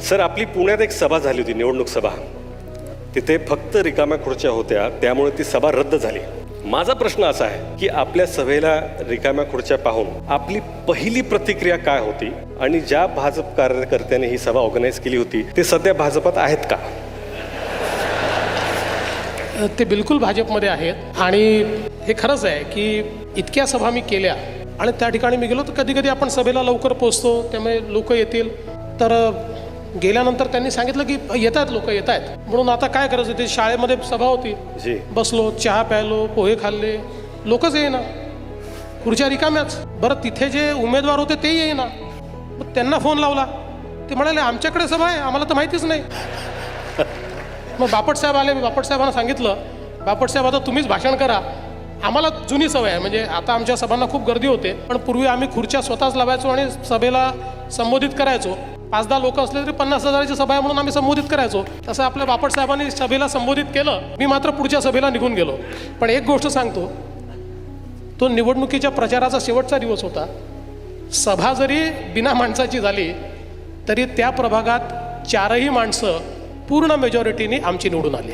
Sir, आपली पुण्यात एक सभा झाली होती, निवडणूक सभा. तिथे फक्त रिकाम्या खुर्च्या होत्या, त्यामुळे ती सभा रद्द झाली. माझा प्रश्न असा आहे की आपल्या सभेला रिकाम्या खुर्च्या पाहून आपली पहिली प्रतिक्रिया काय होती, आणि ज्या भाजप कार्यकर्त्यांनी ही सभा ऑर्गनाईज केली होती ते सध्या भाजपात आहेत का? ते बिलकुल भाजपमध्ये आहेत. आणि हे खरंच आहे की इतक्या सभा मी केल्या आणि त्या ठिकाणी मी गेलो तर कधी कधी आपण सभेला लवकर पोचतो, त्यामुळे लोक येतील. तर गेल्यानंतर त्यांनी सांगितलं की येत आहेत लोक, येत आहेत म्हणून आता काय करायचं. ते शाळेमध्ये सभा होती, बसलो, चहा प्यायलो, पोहे खाल्ले, लोकच येईना, खुर्च्या रिकाम्याच. बरं, तिथे जे उमेदवार होते ते येईना. मग त्यांना फोन लावला, ते म्हणाले आमच्याकडे सभा आहे, आम्हाला तर माहितीच नाही. मग बापटसाहेब आले, बापटसाहेबांना सांगितलं, बापटसाहेब आता तुम्हीच भाषण करा, आम्हाला जुनी सवय आहे. म्हणजे आता आमच्या सभांना खूप गर्दी होते, पण पूर्वी आम्ही खुर्च्या स्वतःच लावायचो आणि सभेला संबोधित करायचो. 5-10 लोक असले तरी 50,000ची सभा आहे म्हणून आम्ही संबोधित करायचो. तसं आपल्या बापटसाहेबांनी सभेला संबोधित केलं. मी मात्र पुढच्या सभेला निघून गेलो. पण एक गोष्ट सांगतो, तो निवडणुकीच्या प्रचाराचा शेवटचा दिवस होता. सभा जरी बिना माणसाची झाली तरी त्या प्रभागात 4ही माणसं पूर्ण मेजॉरिटीने आमची निवडून आली.